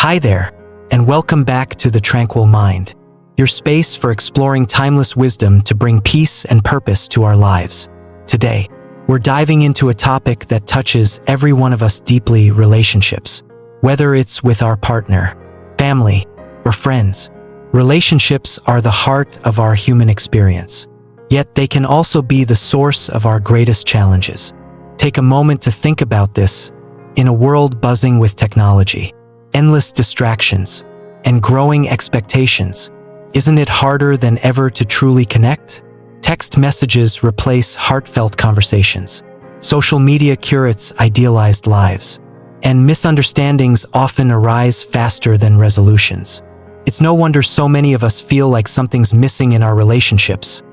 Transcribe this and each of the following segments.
Hi there, and welcome back to the Tranquil Mind, your space for exploring timeless wisdom to bring peace and purpose to our lives. Today, we're diving into a topic that touches every one of us deeply: relationships. Whether it's with our partner, family, or friends, relationships are the heart of our human experience. Yet they can also be the source of our greatest challenges. Take a moment to think about this. In a world buzzing with technology, endless distractions, and growing expectations, isn't it harder than ever to truly connect? Text messages replace heartfelt conversations. Social media curates idealized lives, and misunderstandings often arise faster than resolutions. It's no wonder so many of us feel like something's missing in our relationships,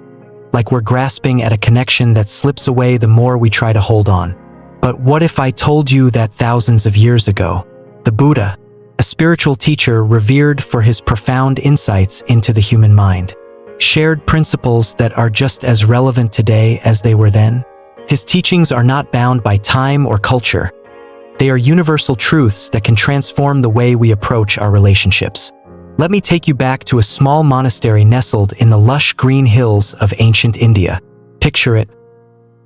like we're grasping at a connection that slips away the more we try to hold on. But what if I told you that thousands of years ago, the Buddha, a spiritual teacher revered for his profound insights into the human mind, shared principles that are just as relevant today as they were then? His teachings are not bound by time or culture. They are universal truths that can transform the way we approach our relationships. Let me take you back to a small monastery nestled in the lush green hills of ancient India. Picture it: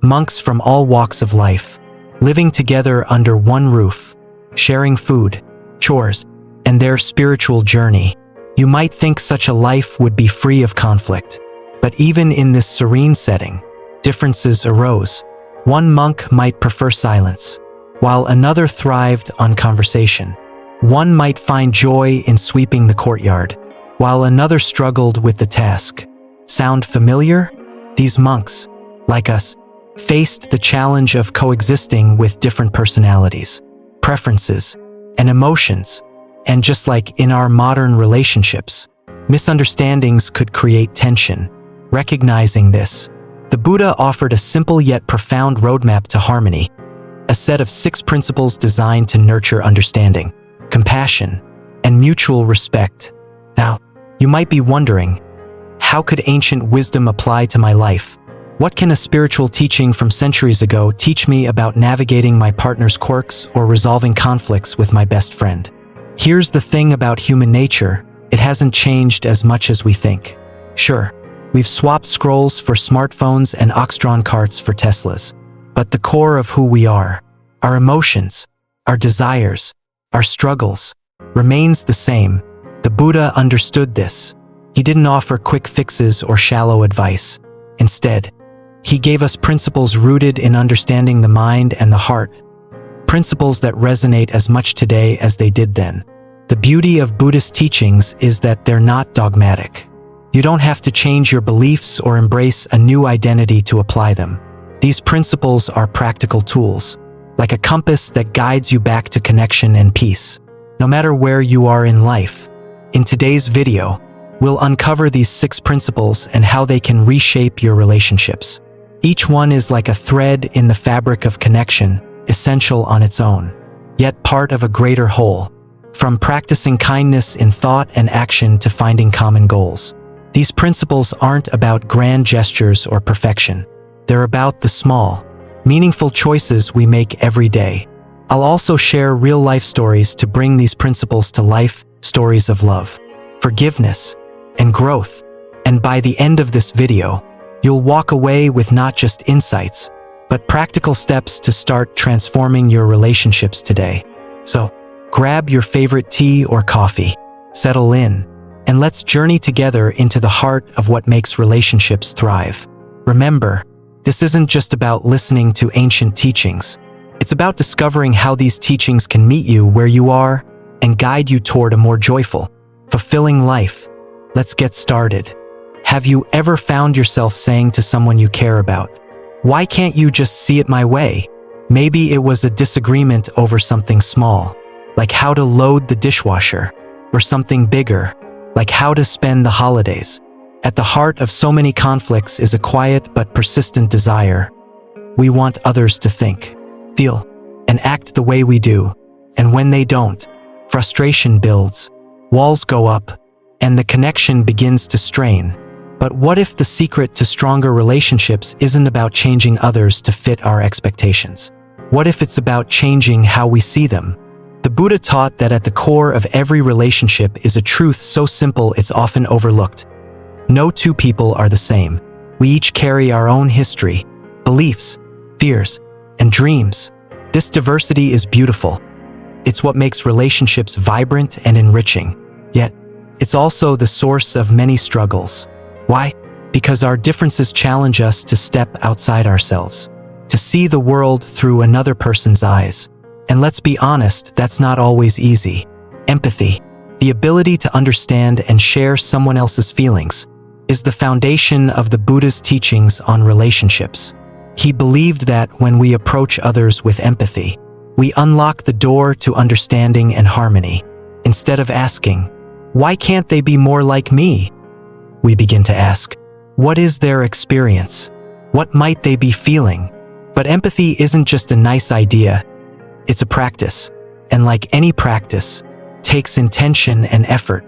monks from all walks of life, living together under one roof, sharing food, chores, and their spiritual journey. You might think such a life would be free of conflict. But even in this serene setting, differences arose. One monk might prefer silence, while another thrived on conversation. One might find joy in sweeping the courtyard, while another struggled with the task. Sound familiar? These monks, like us, faced the challenge of coexisting with different personalities, preferences, and emotions. And just like in our modern relationships, misunderstandings could create tension. Recognizing this, the Buddha offered a simple yet profound roadmap to harmony, a set of 6 principles designed to nurture understanding, compassion, and mutual respect. Now, you might be wondering, how could ancient wisdom apply to my life? What can a spiritual teaching from centuries ago teach me about navigating my partner's quirks or resolving conflicts with my best friend? Here's the thing about human nature: it hasn't changed as much as we think. Sure, we've swapped scrolls for smartphones and ox-drawn carts for Teslas. But the core of who we are, our emotions, our desires, our struggles, remains the same. The Buddha understood this. He didn't offer quick fixes or shallow advice. Instead, he gave us principles rooted in understanding the mind and the heart, principles that resonate as much today as they did then. The beauty of Buddhist teachings is that they're not dogmatic. You don't have to change your beliefs or embrace a new identity to apply them. These principles are practical tools, like a compass that guides you back to connection and peace, no matter where you are in life. In today's video, we'll uncover these 6 principles and how they can reshape your relationships. Each one is like a thread in the fabric of connection, essential on its own, yet part of a greater whole. From practicing kindness in thought and action to finding common goals, these principles aren't about grand gestures or perfection. They're about the small, meaningful choices we make every day. I'll also share real-life stories to bring these principles to life, stories of love, forgiveness, and growth. And by the end of this video, you'll walk away with not just insights, but practical steps to start transforming your relationships today. So, grab your favorite tea or coffee, settle in, and let's journey together into the heart of what makes relationships thrive. Remember, this isn't just about listening to ancient teachings. It's about discovering how these teachings can meet you where you are and guide you toward a more joyful, fulfilling life. Let's get started. Have you ever found yourself saying to someone you care about, "Why can't you just see it my way?" Maybe it was a disagreement over something small, like how to load the dishwasher, or something bigger, like how to spend the holidays. At the heart of so many conflicts is a quiet but persistent desire. We want others to think, feel, and act the way we do. And when they don't, frustration builds, walls go up, and the connection begins to strain. But what if the secret to stronger relationships isn't about changing others to fit our expectations? What if it's about changing how we see them? The Buddha taught that at the core of every relationship is a truth so simple it's often overlooked. No two people are the same. We each carry our own history, beliefs, fears, and dreams. This diversity is beautiful. It's what makes relationships vibrant and enriching. Yet, it's also the source of many struggles. Why? Because our differences challenge us to step outside ourselves, to see the world through another person's eyes. And let's be honest, that's not always easy. Empathy, the ability to understand and share someone else's feelings, is the foundation of the Buddha's teachings on relationships. He believed that when we approach others with empathy, we unlock the door to understanding and harmony. Instead of asking, "Why can't they be more like me?" we begin to ask, "What is their experience? What might they be feeling?" But empathy isn't just a nice idea, it's a practice. And like any practice, takes intention and effort.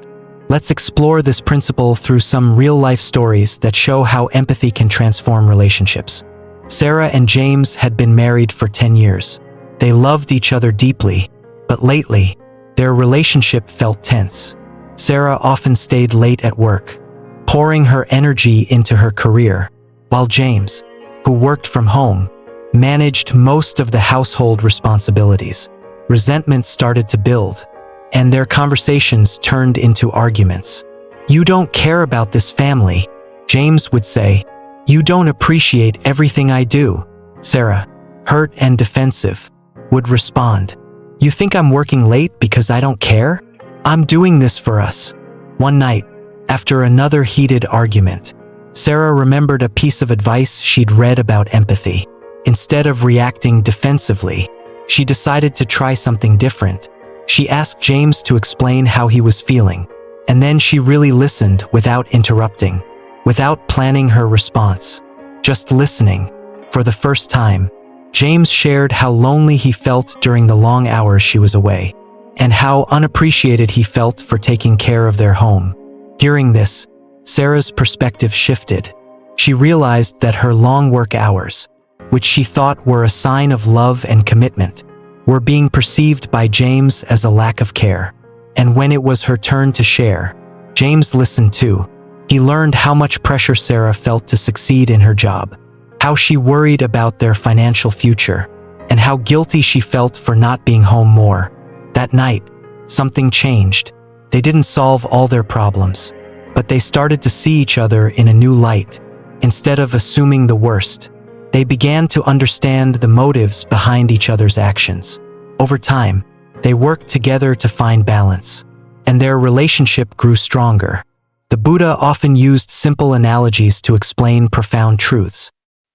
Let's explore this principle through some real-life stories that show how empathy can transform relationships. Sarah and James had been married for 10 years. They loved each other deeply, but lately, their relationship felt tense. Sarah often stayed late at work, pouring her energy into her career, while James, who worked from home, managed most of the household responsibilities. Resentment started to build, and their conversations turned into arguments. "You don't care about this family," James would say. "You don't appreciate everything I do." Sarah, hurt and defensive, would respond, "You think I'm working late because I don't care? I'm doing this for us." One night, after another heated argument, Sarah remembered a piece of advice she'd read about empathy. Instead of reacting defensively, she decided to try something different. She asked James to explain how he was feeling, and then she really listened without interrupting, without planning her response, just listening. For the first time, James shared how lonely he felt during the long hours she was away, and how unappreciated he felt for taking care of their home. Hearing this, Sarah's perspective shifted. She realized that her long work hours, which she thought were a sign of love and commitment, were being perceived by James as a lack of care. And when it was her turn to share, James listened too. He learned how much pressure Sarah felt to succeed in her job, how she worried about their financial future, and how guilty she felt for not being home more. That night, something changed. They didn't solve all their problems, but they started to see each other in a new light. Instead of assuming the worst, they began to understand the motives behind each other's actions. Over time, they worked together to find balance, and their relationship grew stronger. The Buddha often used simple analogies to explain profound truths.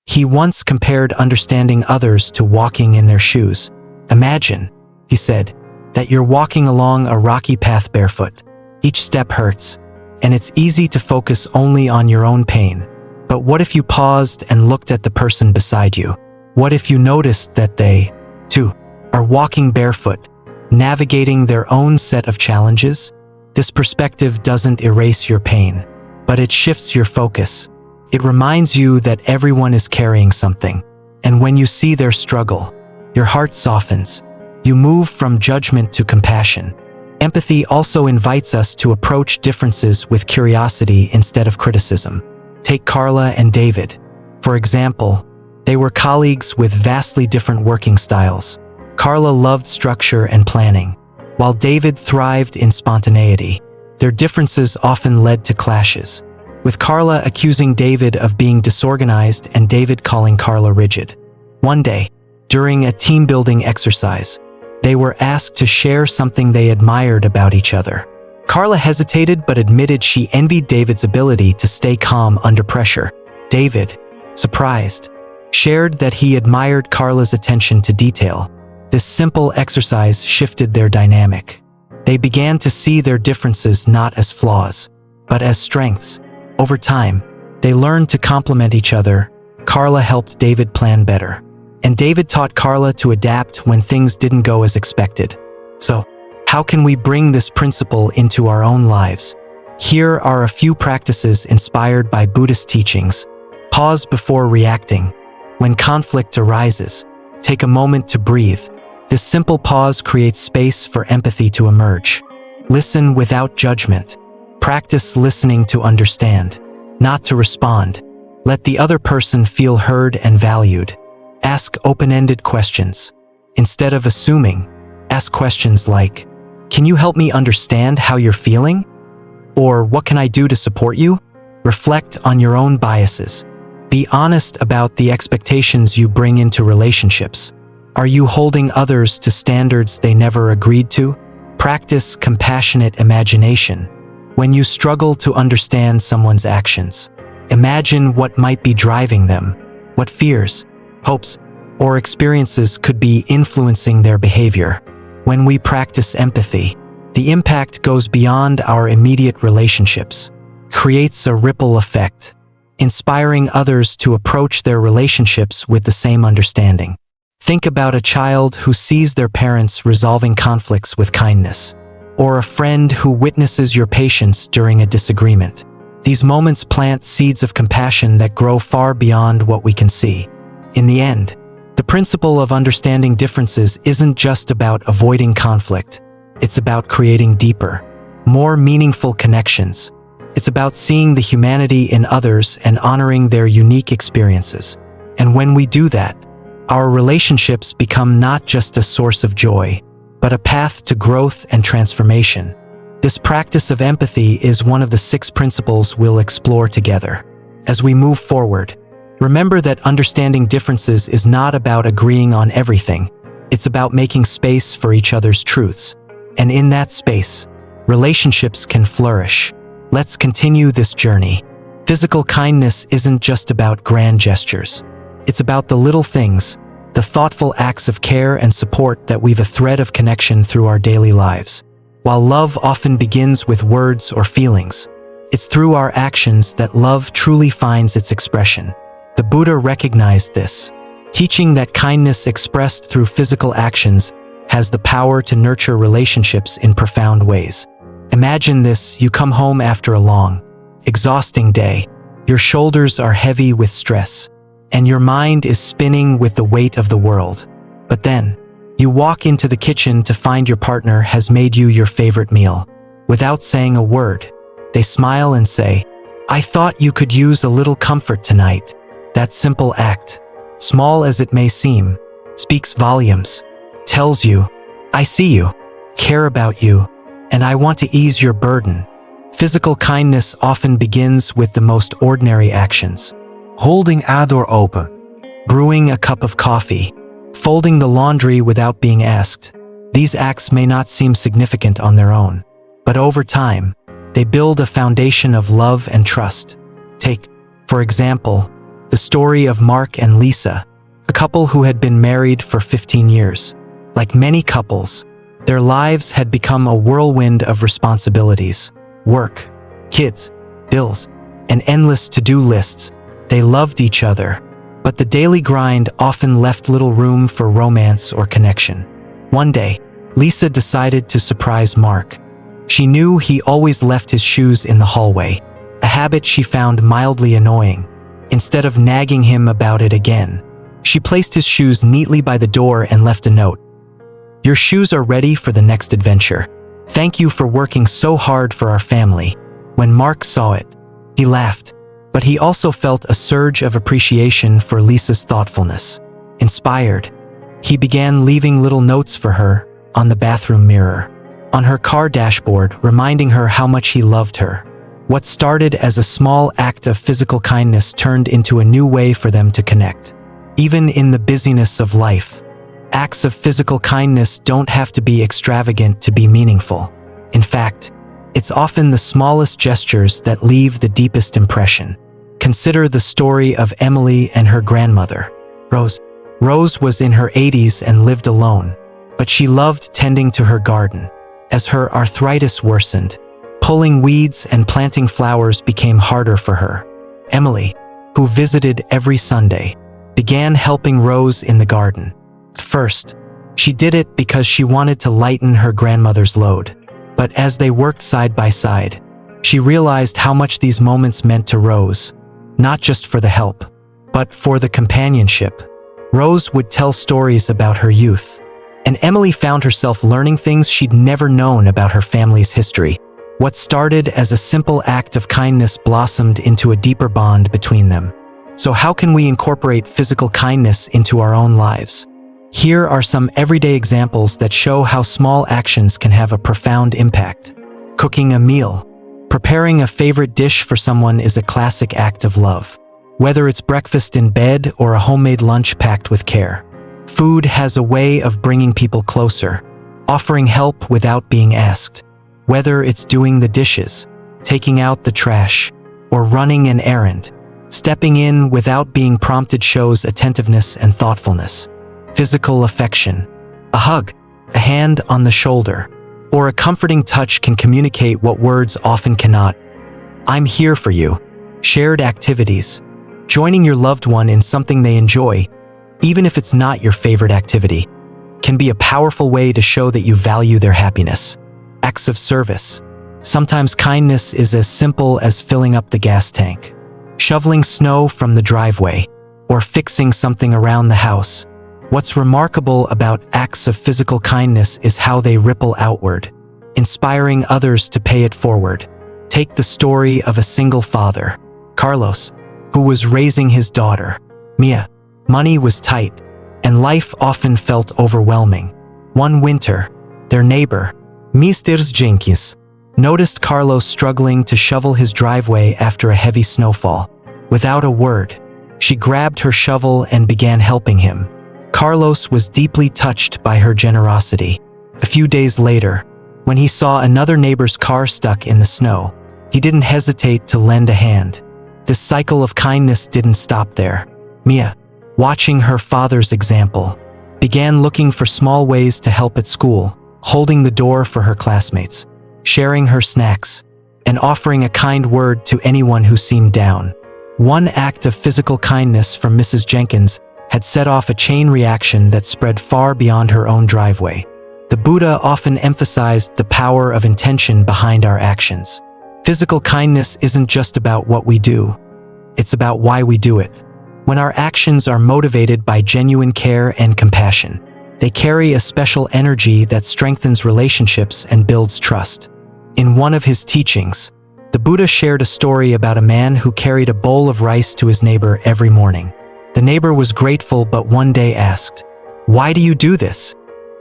He once compared understanding others to walking in their shoes. "Imagine," he said, "that you're walking along a rocky path barefoot. Each step hurts, and it's easy to focus only on your own pain. But what if you paused and looked at the person beside you? What if you noticed that they, too, are walking barefoot, navigating their own set of challenges?" This perspective doesn't erase your pain, but it shifts your focus. It reminds you that everyone is carrying something, and when you see their struggle, your heart softens. You move from judgment to compassion. Empathy also invites us to approach differences with curiosity instead of criticism. Take Carla and David. For example, they were colleagues with vastly different working styles. Carla loved structure and planning, while David thrived in spontaneity. Their differences often led to clashes, with Carla accusing David of being disorganized and David calling Carla rigid. One day, during a team-building exercise, they were asked to share something they admired about each other. Carla hesitated but admitted she envied David's ability to stay calm under pressure. David, surprised, shared that he admired Carla's attention to detail. This simple exercise shifted their dynamic. They began to see their differences not as flaws, but as strengths. Over time, they learned to complement each other. Carla helped David plan better, and David taught Carla to adapt when things didn't go as expected. So, how can we bring this principle into our own lives? Here are a few practices inspired by Buddhist teachings. Pause before reacting. When conflict arises, take a moment to breathe. This simple pause creates space for empathy to emerge. Listen without judgment. Practice listening to understand, not to respond. Let the other person feel heard and valued. Ask open-ended questions. Instead of assuming, ask questions like, "Can you help me understand how you're feeling?" Or, "What can I do to support you?" Reflect on your own biases. Be honest about the expectations you bring into relationships. Are you holding others to standards they never agreed to? Practice compassionate imagination. When you struggle to understand someone's actions, imagine what might be driving them, what fears, hopes, or experiences could be influencing their behavior. When we practice empathy, the impact goes beyond our immediate relationships, creates a ripple effect, inspiring others to approach their relationships with the same understanding. Think about a child who sees their parents resolving conflicts with kindness, or a friend who witnesses your patience during a disagreement. These moments plant seeds of compassion that grow far beyond what we can see. In the end, the principle of understanding differences isn't just about avoiding conflict. It's about creating deeper, more meaningful connections. It's about seeing the humanity in others and honoring their unique experiences. And when we do that, our relationships become not just a source of joy, but a path to growth and transformation. This practice of empathy is one of the 6 principles we'll explore together. As we move forward, remember that understanding differences is not about agreeing on everything. It's about making space for each other's truths. And in that space, relationships can flourish. Let's continue this journey. Physical kindness isn't just about grand gestures. It's about the little things, the thoughtful acts of care and support that weave a thread of connection through our daily lives. While love often begins with words or feelings, it's through our actions that love truly finds its expression. The Buddha recognized this, teaching that kindness expressed through physical actions has the power to nurture relationships in profound ways. Imagine this: you come home after a long, exhausting day. Your shoulders are heavy with stress, and your mind is spinning with the weight of the world. But then, you walk into the kitchen to find your partner has made you your favorite meal. Without saying a word, they smile and say, "I thought you could use a little comfort tonight." That simple act, small as it may seem, speaks volumes. Tells you, "I see you, care about you, and I want to ease your burden." Physical kindness often begins with the most ordinary actions. Holding a door open, brewing a cup of coffee, folding the laundry without being asked. These acts may not seem significant on their own, but over time, they build a foundation of love and trust. Take, for example, the story of Mark and Lisa, a couple who had been married for 15 years. Like many couples, their lives had become a whirlwind of responsibilities, work, kids, bills, and endless to-do lists. They loved each other, but the daily grind often left little room for romance or connection. One day, Lisa decided to surprise Mark. She knew he always left his shoes in the hallway, a habit she found mildly annoying. Instead of nagging him about it again, she placed his shoes neatly by the door and left a note. "Your shoes are ready for the next adventure. Thank you for working so hard for our family." When Mark saw it, he laughed, but he also felt a surge of appreciation for Lisa's thoughtfulness. Inspired, he began leaving little notes for her on the bathroom mirror, on her car dashboard, reminding her how much he loved her. What started as a small act of physical kindness turned into a new way for them to connect. Even in the busyness of life, acts of physical kindness don't have to be extravagant to be meaningful. In fact, it's often the smallest gestures that leave the deepest impression. Consider the story of Emily and her grandmother, Rose. Rose was in her 80s and lived alone, but she loved tending to her garden. As her arthritis worsened, pulling weeds and planting flowers became harder for her. Emily, who visited every Sunday, began helping Rose in the garden. First, she did it because she wanted to lighten her grandmother's load. But as they worked side by side, she realized how much these moments meant to Rose, not just for the help, but for the companionship. Rose would tell stories about her youth, And Emily found herself learning things she'd never known about her family's history. What started as a simple act of kindness blossomed into a deeper bond between them. So how can we incorporate physical kindness into our own lives? Here are some everyday examples that show how small actions can have a profound impact. Cooking a meal. Preparing a favorite dish for someone is a classic act of love. Whether it's breakfast in bed or a homemade lunch packed with care. Food has a way of bringing people closer, offering help without being asked. Whether it's doing the dishes, taking out the trash, or running an errand, stepping in without being prompted shows attentiveness and thoughtfulness. Physical affection. A hug, a hand on the shoulder, or a comforting touch can communicate what words often cannot. I'm here for you. Shared activities. Joining your loved one in something they enjoy, even if it's not your favorite activity, can be a powerful way to show that you value their happiness. Acts of service. Sometimes kindness is as simple as filling up the gas tank, shoveling snow from the driveway, or fixing something around the house. What's remarkable about acts of physical kindness is how they ripple outward, inspiring others to pay it forward. Take the story of a single father, Carlos, who was raising his daughter, Mia. Money was tight, and life often felt overwhelming. One winter, their neighbor, Mr. Jenkins, noticed Carlos struggling to shovel his driveway after a heavy snowfall. Without a word, she grabbed her shovel and began helping him. Carlos was deeply touched by her generosity. A few days later, when he saw another neighbor's car stuck in the snow, he didn't hesitate to lend a hand. This cycle of kindness didn't stop there. Mia, watching her father's example, began looking for small ways to help at school, holding the door for her classmates, sharing her snacks, and offering a kind word to anyone who seemed down. One act of physical kindness from Mrs. Jenkins had set off a chain reaction that spread far beyond her own driveway. The Buddha often emphasized the power of intention behind our actions. Physical kindness isn't just about what we do, it's about why we do it. When our actions are motivated by genuine care and compassion, they carry a special energy that strengthens relationships and builds trust. In one of his teachings, the Buddha shared a story about a man who carried a bowl of rice to his neighbor every morning. The neighbor was grateful but one day asked, "Why do you do this?"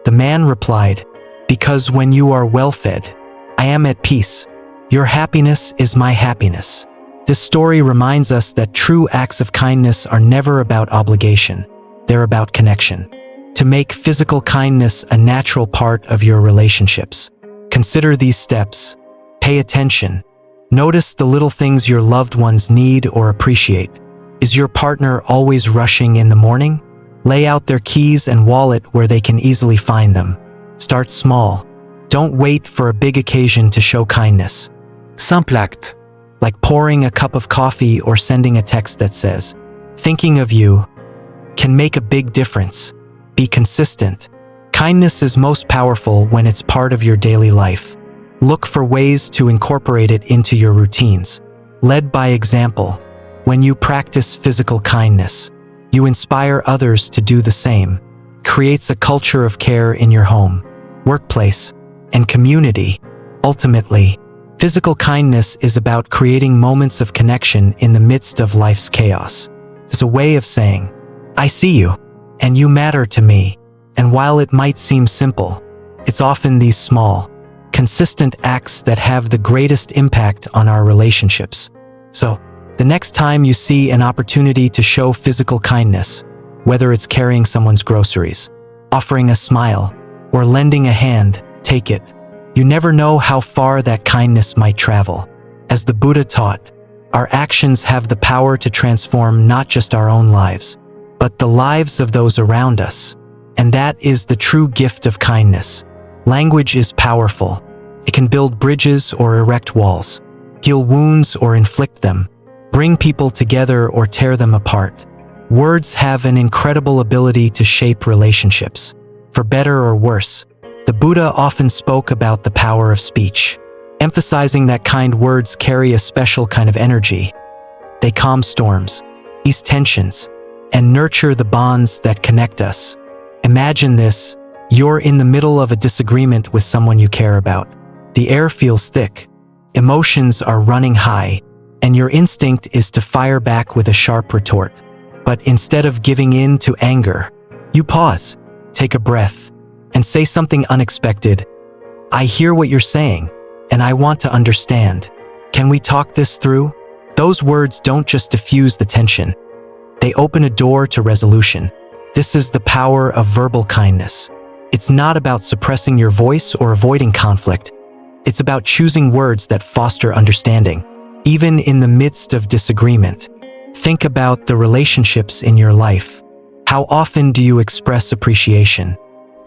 The man replied, "Because when you are well-fed, I am at peace. Your happiness is my happiness." This story reminds us that true acts of kindness are never about obligation, they're about connection. To make physical kindness a natural part of your relationships, consider these steps. Pay attention. Notice the little things your loved ones need or appreciate. Is your partner always rushing in the morning? Lay out their keys and wallet where they can easily find them. Start small. Don't wait for a big occasion to show kindness. Simple act, like pouring a cup of coffee or sending a text that says, "Thinking of you," can make a big difference. Be consistent. Kindness is most powerful when it's part of your daily life. Look for ways to incorporate it into your routines. Led by example. When you practice physical kindness, you inspire others to do the same. Creates a culture of care in your home, workplace, and community. Ultimately, physical kindness is about creating moments of connection in the midst of life's chaos. It's a way of saying, "I see you, and you matter to me." And while it might seem simple, it's often these small, consistent acts that have the greatest impact on our relationships. So, the next time you see an opportunity to show physical kindness, whether it's carrying someone's groceries, offering a smile, or lending a hand, take it. You never know how far that kindness might travel. As the Buddha taught, our actions have the power to transform not just our own lives, but the lives of those around us. And that is the true gift of kindness. Language is powerful. It can build bridges or erect walls, heal wounds or inflict them, bring people together or tear them apart. Words have an incredible ability to shape relationships. For better or worse, the Buddha often spoke about the power of speech, emphasizing that kind words carry a special kind of energy. They calm storms, ease tensions, and nurture the bonds that connect us. Imagine this: You're in the middle of a disagreement with someone you care about. The air feels thick. Emotions are running high, and your instinct is to fire back with a sharp retort. But instead of giving in to anger, you pause, take a breath, and say something unexpected. I hear what you're saying, and I want to understand. Can we talk this through? Those words don't just diffuse the tension. They open a door to resolution. This is the power of verbal kindness. It's not about suppressing your voice or avoiding conflict. It's about choosing words that foster understanding. Even in the midst of disagreement, think about the relationships in your life. How often do you express appreciation,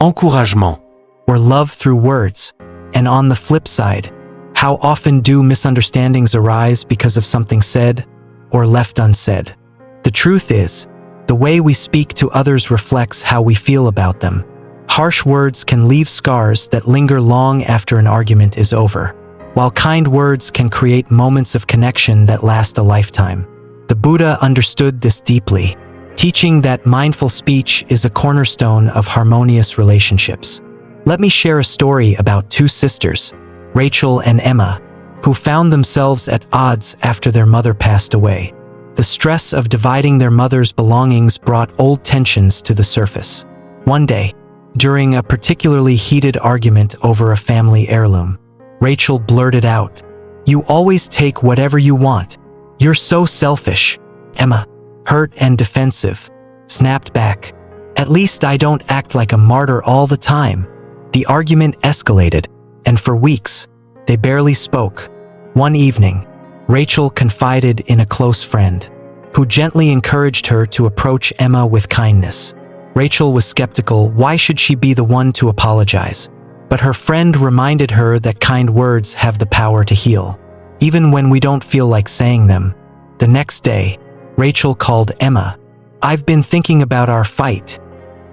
encouragement, or love through words? And on the flip side, how often do misunderstandings arise because of something said or left unsaid? The truth is, the way we speak to others reflects how we feel about them. Harsh words can leave scars that linger long after an argument is over, while kind words can create moments of connection that last a lifetime. The Buddha understood this deeply, teaching that mindful speech is a cornerstone of harmonious relationships. Let me share a story about two sisters, Rachel and Emma, who found themselves at odds after their mother passed away. The stress of dividing their mother's belongings brought old tensions to the surface. One day, during a particularly heated argument over a family heirloom, Rachel blurted out, "You always take whatever you want. You're so selfish." Emma, hurt and defensive, snapped back, "At least I don't act like a martyr all the time." The argument escalated, and for weeks, they barely spoke. One evening, Rachel confided in a close friend, who gently encouraged her to approach Emma with kindness. Rachel was skeptical. Why should she be the one to apologize? But her friend reminded her that kind words have the power to heal, even when we don't feel like saying them. The next day, Rachel called Emma. "I've been thinking about our fight,"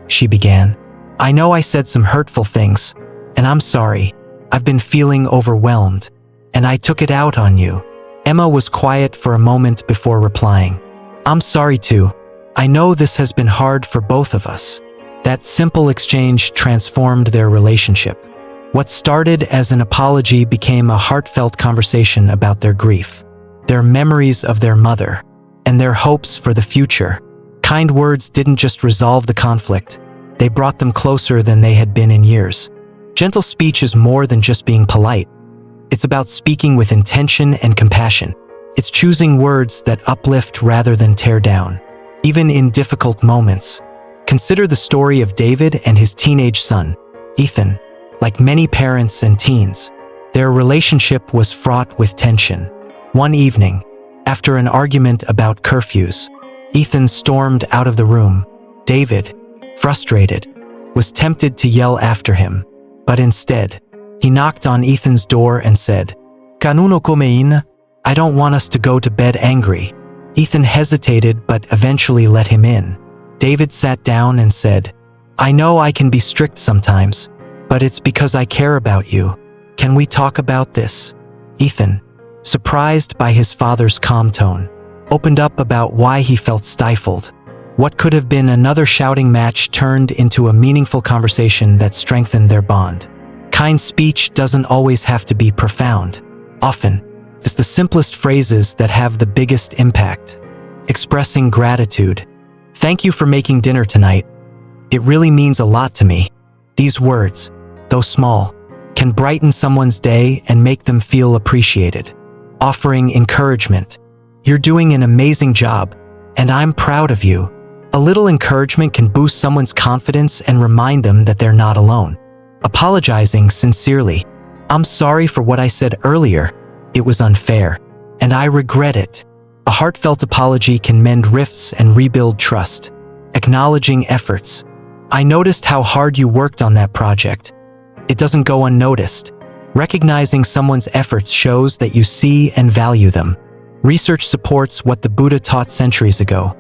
she began. "I know I said some hurtful things, and I'm sorry. I've been feeling overwhelmed, and I took it out on you." Emma was quiet for a moment before replying, "I'm sorry too. I know this has been hard for both of us." That simple exchange transformed their relationship. What started as an apology became a heartfelt conversation about their grief, their memories of their mother, and their hopes for the future. Kind words didn't just resolve the conflict, they brought them closer than they had been in years. Gentle speech is more than just being polite. It's about speaking with intention and compassion. It's choosing words that uplift rather than tear down, even in difficult moments. Consider the story of David and his teenage son, Ethan. Like many parents and teens, their relationship was fraught with tension. One evening, after an argument about curfews, Ethan stormed out of the room. David, frustrated, was tempted to yell after him, but instead, he knocked on Ethan's door and said, "Kanuno komein? I don't want us to go to bed angry." Ethan hesitated but eventually let him in. David sat down and said, "I know I can be strict sometimes, but it's because I care about you. Can we talk about this?" Ethan, surprised by his father's calm tone, opened up about why he felt stifled. What could have been another shouting match turned into a meaningful conversation that strengthened their bond. Kind speech doesn't always have to be profound. Often, it's the simplest phrases that have the biggest impact. Expressing gratitude. "Thank you for making dinner tonight. It really means a lot to me." These words, though small, can brighten someone's day and make them feel appreciated. Offering encouragement. "You're doing an amazing job, and I'm proud of you." A little encouragement can boost someone's confidence and remind them that they're not alone. Apologizing sincerely. "I'm sorry for what I said earlier. It was unfair, and I regret it." A heartfelt apology can mend rifts and rebuild trust. Acknowledging efforts. "I noticed how hard you worked on that project. It doesn't go unnoticed." Recognizing someone's efforts shows that you see and value them. Research supports what the Buddha taught centuries ago.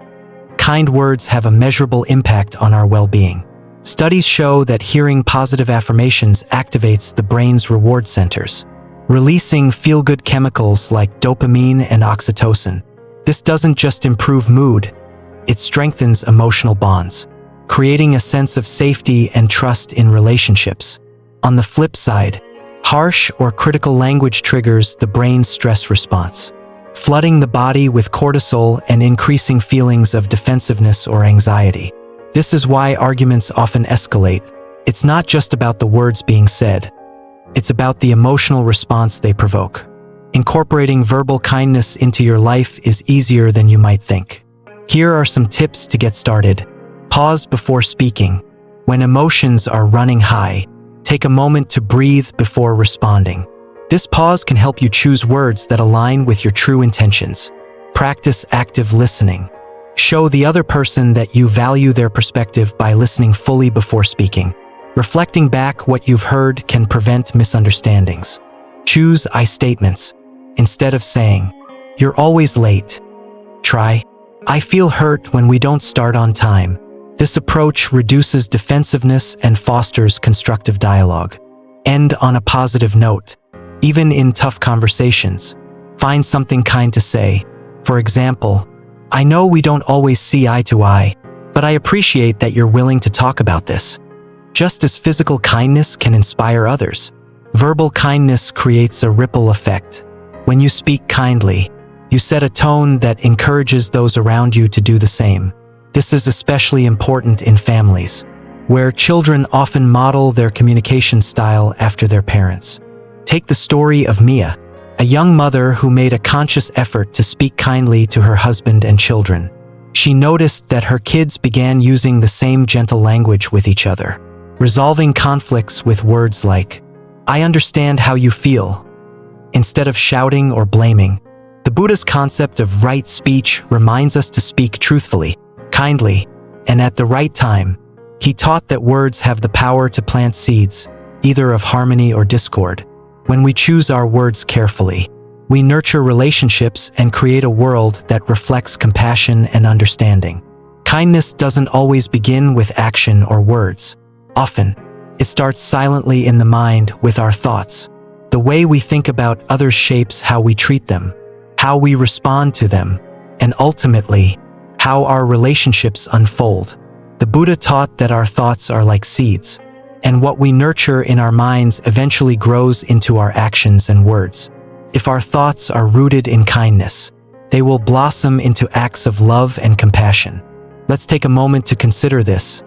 Kind words have a measurable impact on our well-being. Studies show that hearing positive affirmations activates the brain's reward centers, releasing feel-good chemicals like dopamine and oxytocin. This doesn't just improve mood, it strengthens emotional bonds, creating a sense of safety and trust in relationships. On the flip side, harsh or critical language triggers the brain's stress response, flooding the body with cortisol and increasing feelings of defensiveness or anxiety. This is why arguments often escalate. It's not just about the words being said. It's about the emotional response they provoke. Incorporating verbal kindness into your life is easier than you might think. Here are some tips to get started. Pause before speaking. When emotions are running high, take a moment to breathe before responding. This pause can help you choose words that align with your true intentions. Practice active listening. Show the other person that you value their perspective by listening fully before speaking. Reflecting back what you've heard can prevent misunderstandings. Choose I statements. Instead of saying, "You're always late," try, "I feel hurt when we don't start on time." This approach reduces defensiveness and fosters constructive dialogue. End on a positive note. Even in tough conversations, find something kind to say. For example, "I know we don't always see eye to eye, but I appreciate that you're willing to talk about this." Just as physical kindness can inspire others, verbal kindness creates a ripple effect. When you speak kindly, you set a tone that encourages those around you to do the same. This is especially important in families, where children often model their communication style after their parents. Take the story of Mia, a young mother who made a conscious effort to speak kindly to her husband and children. She noticed that her kids began using the same gentle language with each other, resolving conflicts with words like, "I understand how you feel," instead of shouting or blaming. The Buddhist concept of right speech reminds us to speak truthfully, kindly, and at the right time. He taught that words have the power to plant seeds, either of harmony or discord. When we choose our words carefully, we nurture relationships and create a world that reflects compassion and understanding. Kindness doesn't always begin with action or words. Often, it starts silently in the mind with our thoughts. The way we think about others shapes how we treat them, how we respond to them, and ultimately, how our relationships unfold. The Buddha taught that our thoughts are like seeds, and what we nurture in our minds eventually grows into our actions and words. If our thoughts are rooted in kindness, they will blossom into acts of love and compassion. Let's take a moment to consider this.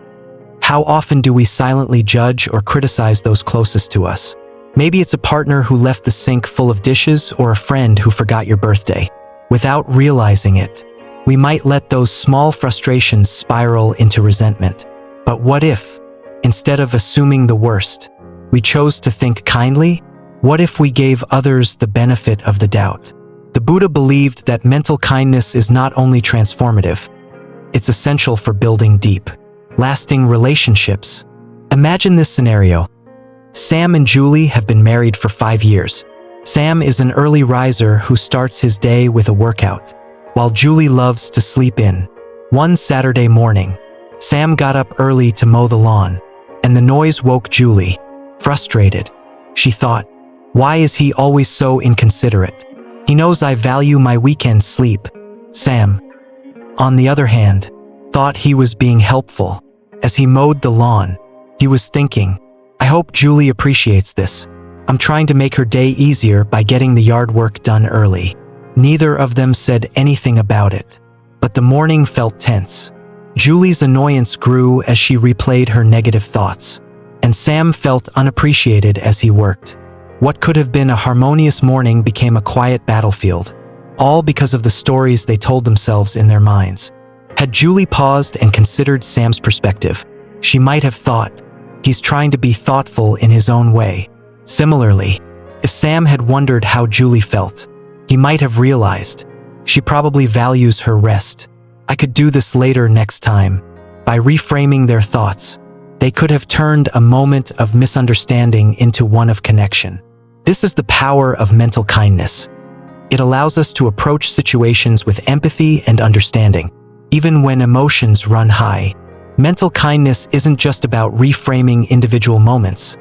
How often do we silently judge or criticize those closest to us? Maybe it's a partner who left the sink full of dishes or a friend who forgot your birthday. Without realizing it, we might let those small frustrations spiral into resentment. But what if, instead of assuming the worst, we chose to think kindly? What if we gave others the benefit of the doubt? The Buddha believed that mental kindness is not only transformative, it's essential for building deep, lasting relationships. Imagine this scenario. Sam and Julie have been married for 5 years. Sam is an early riser who starts his day with a workout, while Julie loves to sleep in. One Saturday morning, Sam got up early to mow the lawn, and the noise woke Julie. Frustrated, she thought, "Why is he always so inconsiderate? He knows I value my weekend sleep." Sam, on the other hand, thought he was being helpful. As he mowed the lawn, he was thinking, "I hope Julie appreciates this. I'm trying to make her day easier by getting the yard work done early." Neither of them said anything about it, but the morning felt tense. Julie's annoyance grew as she replayed her negative thoughts, and Sam felt unappreciated as he worked. What could have been a harmonious morning became a quiet battlefield, all because of the stories they told themselves in their minds. Had Julie paused and considered Sam's perspective, she might have thought, "He's trying to be thoughtful in his own way." Similarly, if Sam had wondered how Julie felt, he might have realized, "She probably values her rest. I could do this later next time." By reframing their thoughts, they could have turned a moment of misunderstanding into one of connection. This is the power of mental kindness. It allows us to approach situations with empathy and understanding, even when emotions run high. Mental kindness isn't just about reframing individual moments.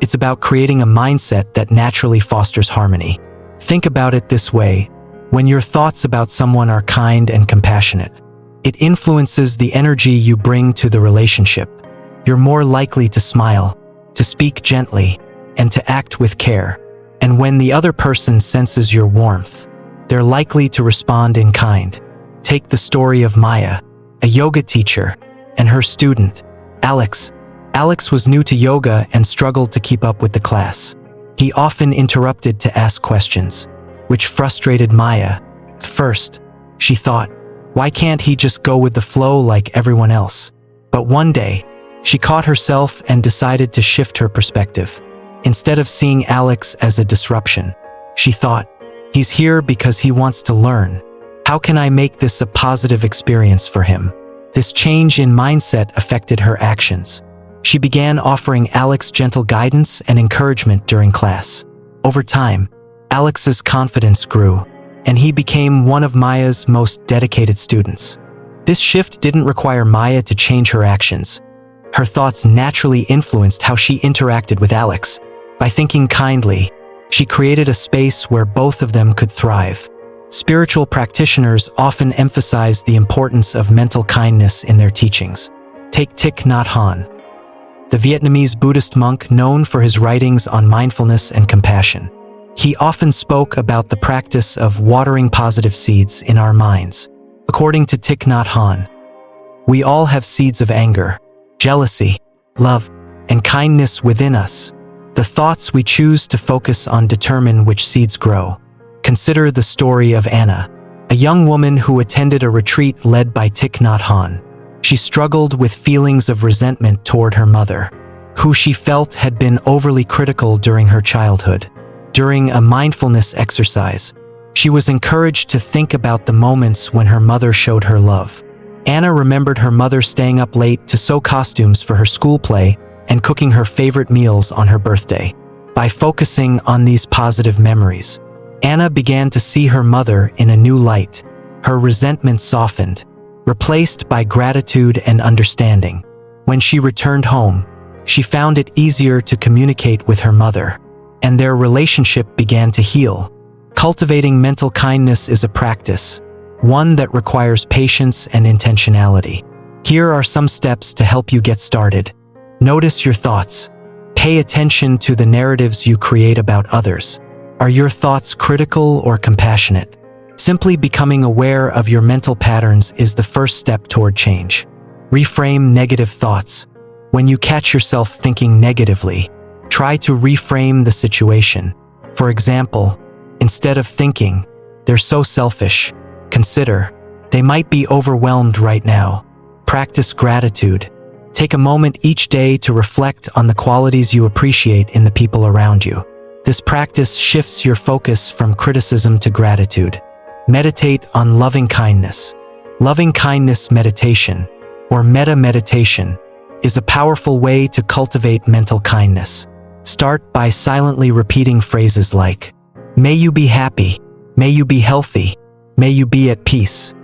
It's about creating a mindset that naturally fosters harmony. Think about it this way: when your thoughts about someone are kind and compassionate, It influences the energy you bring to the relationship. You're more likely to smile, to speak gently, and to act with care. And when the other person senses your warmth, they're likely to respond in kind. Take the story of Maya, a yoga teacher, and her student, Alex. Alex was new to yoga and struggled to keep up with the class. He often interrupted to ask questions, which frustrated Maya. At first, she thought, why can't he just go with the flow like everyone else? But one day, she caught herself and decided to shift her perspective. Instead of seeing Alex as a disruption, she thought, he's here because he wants to learn. How can I make this a positive experience for him? This change in mindset affected her actions. She began offering Alex gentle guidance and encouragement during class. Over time, Alex's confidence grew, and he became one of Maya's most dedicated students. This shift didn't require Maya to change her actions. Her thoughts naturally influenced how she interacted with Alex. By thinking kindly, she created a space where both of them could thrive. Spiritual practitioners often emphasize the importance of mental kindness in their teachings. Take Thich Nhat Hanh, the Vietnamese Buddhist monk known for his writings on mindfulness and compassion. He often spoke about the practice of watering positive seeds in our minds. According to Thich Nhat Hanh, we all have seeds of anger, jealousy, love, and kindness within us. The thoughts we choose to focus on determine which seeds grow. Consider the story of Anna, a young woman who attended a retreat led by Thich Nhat Hanh. She struggled with feelings of resentment toward her mother, who she felt had been overly critical during her childhood. During a mindfulness exercise, she was encouraged to think about the moments when her mother showed her love. Anna remembered her mother staying up late to sew costumes for her school play and cooking her favorite meals on her birthday. By focusing on these positive memories, Anna began to see her mother in a new light. Her resentment softened, replaced by gratitude and understanding. When she returned home, she found it easier to communicate with her mother, and their relationship began to heal. Cultivating mental kindness is a practice, one that requires patience and intentionality. Here are some steps to help you get started. Notice your thoughts. Pay attention to the narratives you create about others. Are your thoughts critical or compassionate? Simply becoming aware of your mental patterns is the first step toward change. Reframe negative thoughts. When you catch yourself thinking negatively, try to reframe the situation. For example, instead of thinking, "They're so selfish," consider, "They might be overwhelmed right now." Practice gratitude. Take a moment each day to reflect on the qualities you appreciate in the people around you. This practice shifts your focus from criticism to gratitude. Meditate on loving kindness. Loving kindness meditation, or metta meditation, is a powerful way to cultivate mental kindness. Start by silently repeating phrases like, "May you be happy, may you be healthy, may you be at peace."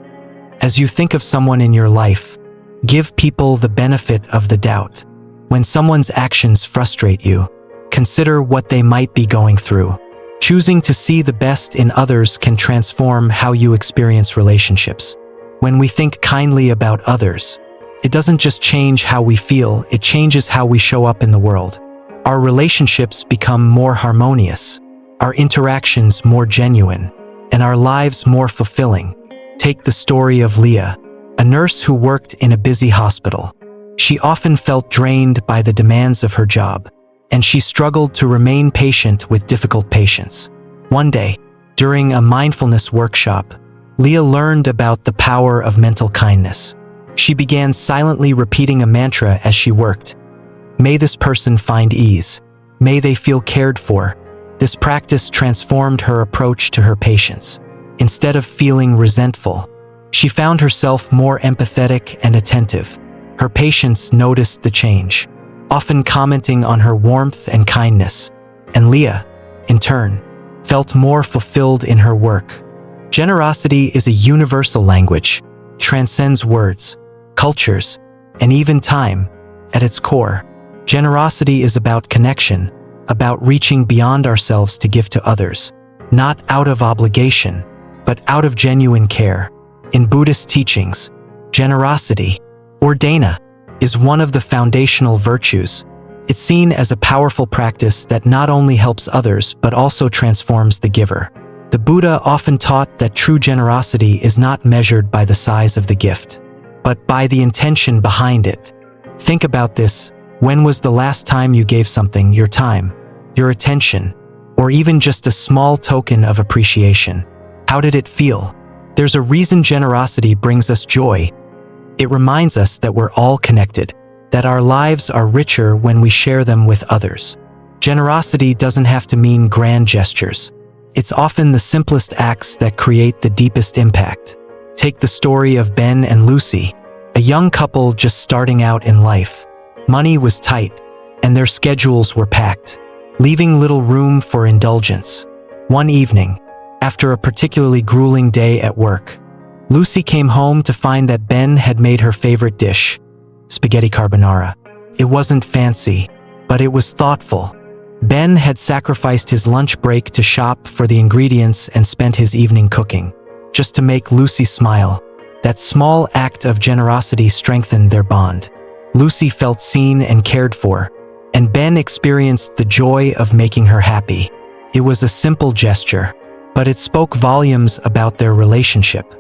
As you think of someone in your life, give people the benefit of the doubt. When someone's actions frustrate you, consider what they might be going through. Choosing to see the best in others can transform how you experience relationships. When we think kindly about others, it doesn't just change how we feel, it changes how we show up in the world. Our relationships become more harmonious, our interactions more genuine, and our lives more fulfilling. Take the story of Leah, a nurse who worked in a busy hospital. She often felt drained by the demands of her job, and she struggled to remain patient with difficult patients. One day, during a mindfulness workshop, Leah learned about the power of mental kindness. She began silently repeating a mantra as she worked. "May this person find ease. May they feel cared for." This practice transformed her approach to her patients. Instead of feeling resentful, she found herself more empathetic and attentive. Her patients noticed the change, often commenting on her warmth and kindness, and Leah, in turn, felt more fulfilled in her work. Generosity is a universal language, transcends words, cultures, and even time. At its core, generosity is about connection, about reaching beyond ourselves to give to others, not out of obligation, but out of genuine care. In Buddhist teachings, Generosity, or dana, is one of the foundational virtues. It's seen as a powerful practice that not only helps others but also transforms the giver. The Buddha often taught that true generosity is not measured by the size of the gift, but by the intention behind it. Think about this. When was the last time you gave something your time, your attention, or even just a small token of appreciation? How did it feel? There's a reason generosity brings us joy. It reminds us that we're all connected, that our lives are richer when we share them with others. Generosity doesn't have to mean grand gestures. It's often the simplest acts that create the deepest impact. Take the story of Ben and Lucy, a young couple just starting out in life. Money was tight, and their schedules were packed, leaving little room for indulgence. One evening, after a particularly grueling day at work, Lucy came home to find that Ben had made her favorite dish, spaghetti carbonara. It wasn't fancy, but it was thoughtful. Ben had sacrificed his lunch break to shop for the ingredients and spent his evening cooking, just to make Lucy smile. That small act of generosity strengthened their bond. Lucy felt seen and cared for, and Ben experienced the joy of making her happy. It was a simple gesture, but it spoke volumes about their relationship.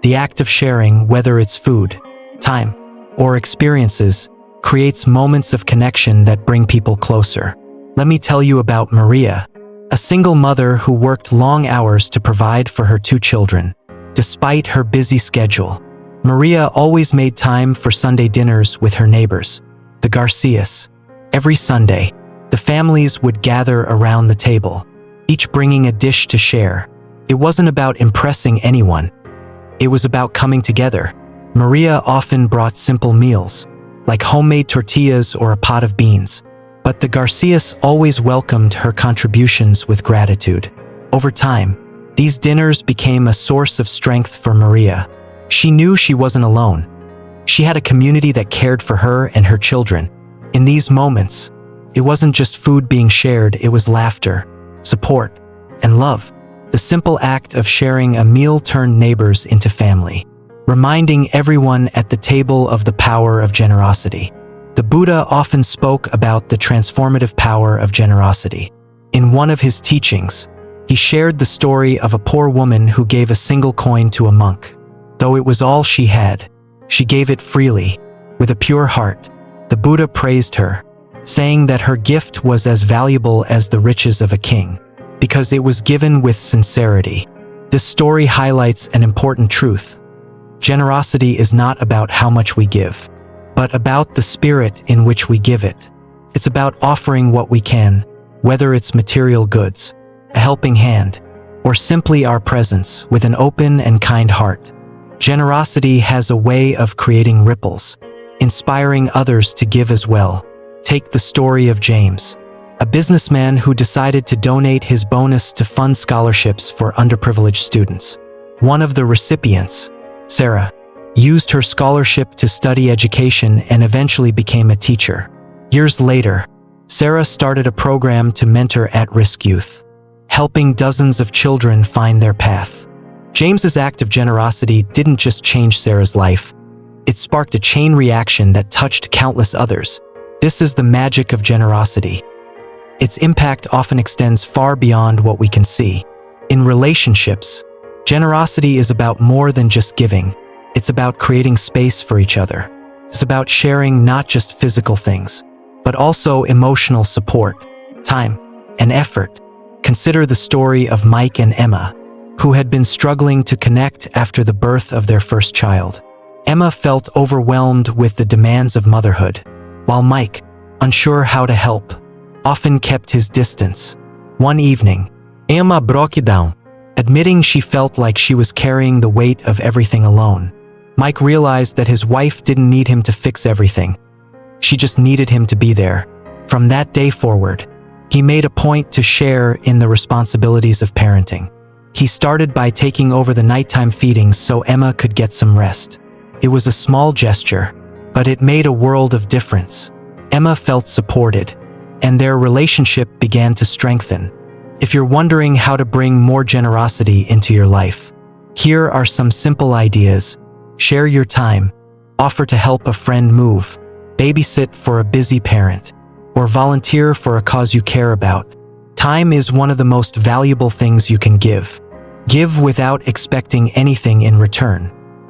The act of sharing, whether it's food, time, or experiences, creates moments of connection that bring people closer. Let me tell you about Maria, a single mother who worked long hours to provide for her 2 children. Despite her busy schedule, Maria always made time for Sunday dinners with her neighbors, the Garcias. Every Sunday, the families would gather around the table, each bringing a dish to share. It wasn't about impressing anyone. It was about coming together. Maria often brought simple meals, like homemade tortillas or a pot of beans, but the Garcias always welcomed her contributions with gratitude. Over time, these dinners became a source of strength for Maria. She knew she wasn't alone. She had a community that cared for her and her children. In these moments, it wasn't just food being shared, it was laughter, support, and love. The simple act of sharing a meal turned neighbors into family, reminding everyone at the table of the power of generosity. The Buddha often spoke about the transformative power of generosity. In one of his teachings, he shared the story of a poor woman who gave a single coin to a monk. Though it was all she had, she gave it freely, with a pure heart. The Buddha praised her, saying that her gift was as valuable as the riches of a king, because it was given with sincerity. This story highlights an important truth. Generosity is not about how much we give, but about the spirit in which we give it. It's about offering what we can, whether it's material goods, a helping hand, or simply our presence with an open and kind heart. Generosity has a way of creating ripples, inspiring others to give as well. Take the story of James, a businessman who decided to donate his bonus to fund scholarships for underprivileged students. One of the recipients, Sarah, used her scholarship to study education and eventually became a teacher. Years later, Sarah started a program to mentor at-risk youth, helping dozens of children find their path. James's act of generosity didn't just change Sarah's life, it sparked a chain reaction that touched countless others. This is the magic of generosity. Its impact often extends far beyond what we can see. In relationships, generosity is about more than just giving. It's about creating space for each other. It's about sharing not just physical things, but also emotional support, time, and effort. Consider the story of Mike and Emma, who had been struggling to connect after the birth of their first child. Emma felt overwhelmed with the demands of motherhood, while Mike, unsure how to help, often kept his distance. One evening, Emma broke down, admitting she felt like she was carrying the weight of everything alone. Mike realized that his wife didn't need him to fix everything. She just needed him to be there. From that day forward, he made a point to share in the responsibilities of parenting. He started by taking over the nighttime feedings so Emma could get some rest. It was a small gesture, but it made a world of difference. Emma felt supported, and their relationship began to strengthen. If you're wondering how to bring more generosity into your life, here are some simple ideas. Share your time, offer to help a friend move, babysit for a busy parent, or volunteer for a cause you care about. Time is one of the most valuable things you can give. Give without expecting anything in return.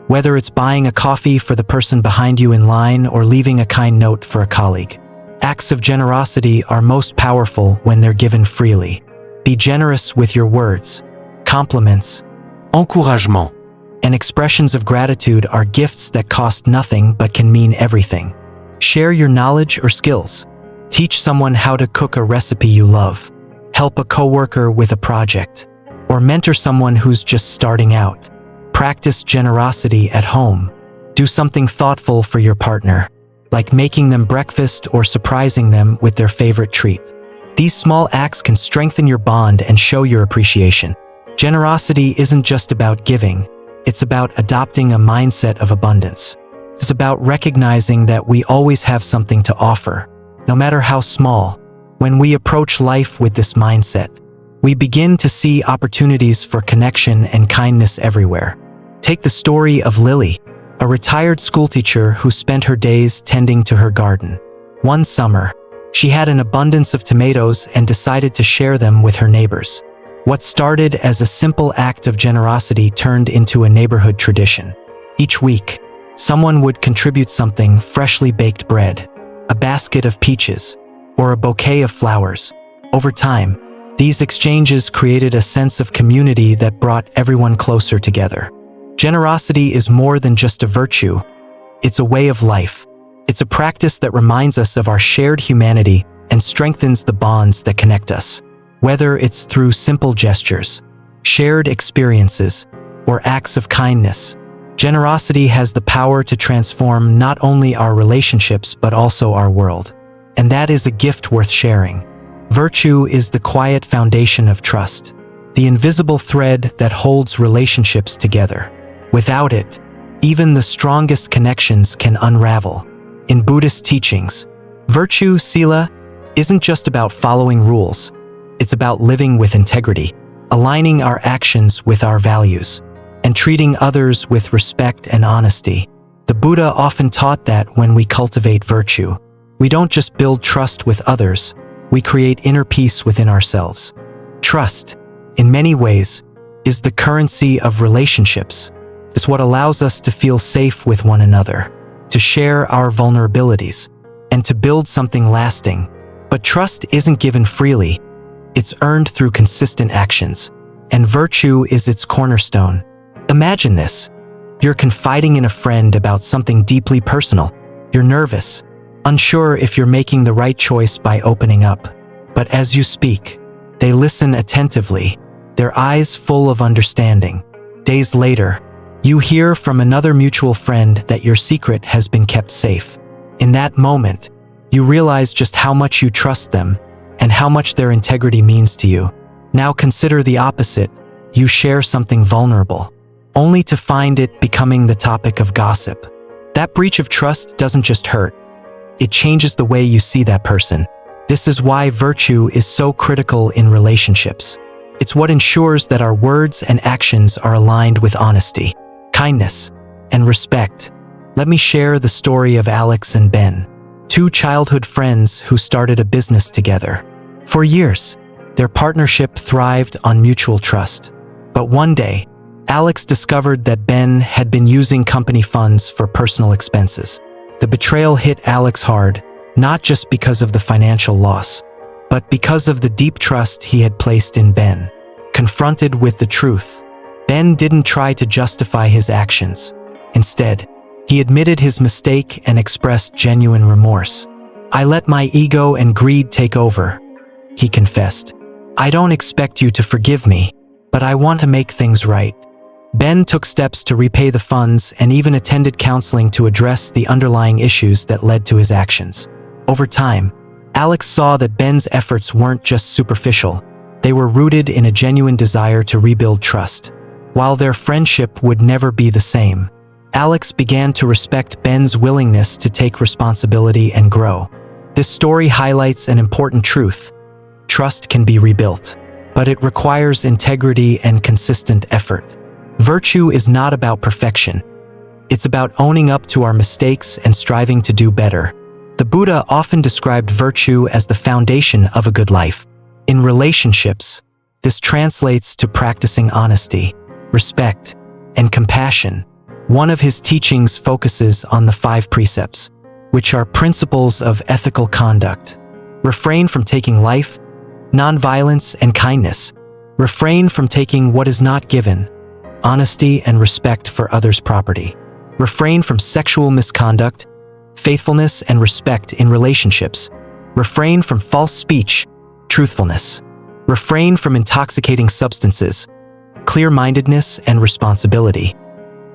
Whether it's buying a coffee for the person behind you in line or leaving a kind note for a colleague. Acts of generosity are most powerful when they're given freely. Be generous with your words, compliments, encouragement, and expressions of gratitude are gifts that cost nothing but can mean everything. Share your knowledge or skills. Teach someone how to cook a recipe you love. Help a coworker with a project. Or mentor someone who's just starting out. Practice generosity at home. Do something thoughtful for your partner, like making them breakfast or surprising them with their favorite treat. These small acts can strengthen your bond and show your appreciation. Generosity isn't just about giving, it's about adopting a mindset of abundance. It's about recognizing that we always have something to offer, no matter how small. When we approach life with this mindset, we begin to see opportunities for connection and kindness everywhere. Take the story of Lily, a retired schoolteacher who spent her days tending to her garden. One summer, she had an abundance of tomatoes and decided to share them with her neighbors. What started as a simple act of generosity turned into a neighborhood tradition. Each week, someone would contribute something: freshly baked bread, a basket of peaches, or a bouquet of flowers. Over time, these exchanges created a sense of community that brought everyone closer together. Generosity is more than just a virtue. It's a way of life. It's a practice that reminds us of our shared humanity and strengthens the bonds that connect us. Whether it's through simple gestures, shared experiences, or acts of kindness, generosity has the power to transform not only our relationships but also our world. And that is a gift worth sharing. Virtue is the quiet foundation of trust, the invisible thread that holds relationships together. Without it, even the strongest connections can unravel. In Buddhist teachings, virtue, sila, isn't just about following rules. It's about living with integrity, aligning our actions with our values, and treating others with respect and honesty. The Buddha often taught that when we cultivate virtue, we don't just build trust with others, we create inner peace within ourselves. Trust, in many ways, is the currency of relationships. It's what allows us to feel safe with one another, to share our vulnerabilities, and to build something lasting. But trust isn't given freely. It's earned through consistent actions, and virtue is its cornerstone. Imagine this. You're confiding in a friend about something deeply personal. You're nervous, unsure if you're making the right choice by opening up. But as you speak, they listen attentively, their eyes full of understanding. Days later, you hear from another mutual friend that your secret has been kept safe. In that moment, you realize just how much you trust them and how much their integrity means to you. Now consider the opposite. You share something vulnerable, only to find it becoming the topic of gossip. That breach of trust doesn't just hurt. It changes the way you see that person. This is why virtue is so critical in relationships. It's what ensures that our words and actions are aligned with honesty, kindness, and respect. Let me share the story of Alex and Ben, two childhood friends who started a business together. For years, their partnership thrived on mutual trust. But one day, Alex discovered that Ben had been using company funds for personal expenses. The betrayal hit Alex hard, not just because of the financial loss, but because of the deep trust he had placed in Ben. Confronted with the truth, Ben didn't try to justify his actions. Instead, he admitted his mistake and expressed genuine remorse. "I let my ego and greed take over," he confessed. "I don't expect you to forgive me, but I want to make things right." Ben took steps to repay the funds and even attended counseling to address the underlying issues that led to his actions. Over time, Alex saw that Ben's efforts weren't just superficial. They were rooted in a genuine desire to rebuild trust. While their friendship would never be the same, Alex began to respect Ben's willingness to take responsibility and grow. This story highlights an important truth. Trust can be rebuilt, but it requires integrity and consistent effort. Virtue is not about perfection. It's about owning up to our mistakes and striving to do better. The Buddha often described virtue as the foundation of a good life. In relationships, this translates to practicing honesty, respect, and compassion. One of his teachings focuses on the 5 precepts, which are principles of ethical conduct. Refrain from taking life, nonviolence, and kindness. Refrain from taking what is not given. Honesty and respect for others' property. Refrain from sexual misconduct. Faithfulness and respect in relationships. Refrain from false speech. Truthfulness. Refrain from intoxicating substances. Clear-mindedness and responsibility.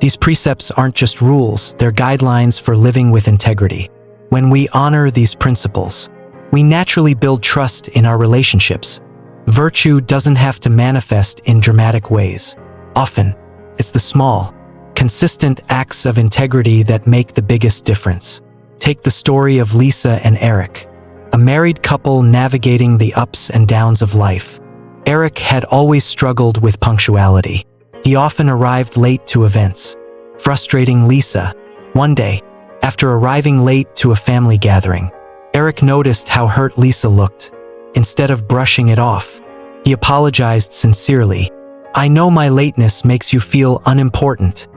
These precepts aren't just rules, they're guidelines for living with integrity. When we honor these principles, we naturally build trust in our relationships. Virtue doesn't have to manifest in dramatic ways. Often, it's the small, consistent acts of integrity that make the biggest difference. Take the story of Lisa and Eric, a married couple navigating the ups and downs of life. Eric had always struggled with punctuality. He often arrived late to events, frustrating Lisa. One day, after arriving late to a family gathering, Eric noticed how hurt Lisa looked. Instead of brushing it off, he apologized sincerely. "I know my lateness makes you feel unimportant,"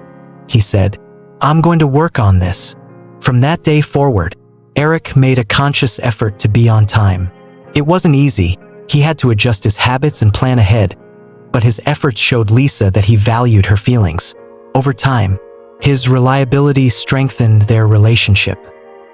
he said. "I'm going to work on this." From that day forward, Eric made a conscious effort to be on time. It wasn't easy. He had to adjust his habits and plan ahead, but his efforts showed Lisa that he valued her feelings. Over time, his reliability strengthened their relationship.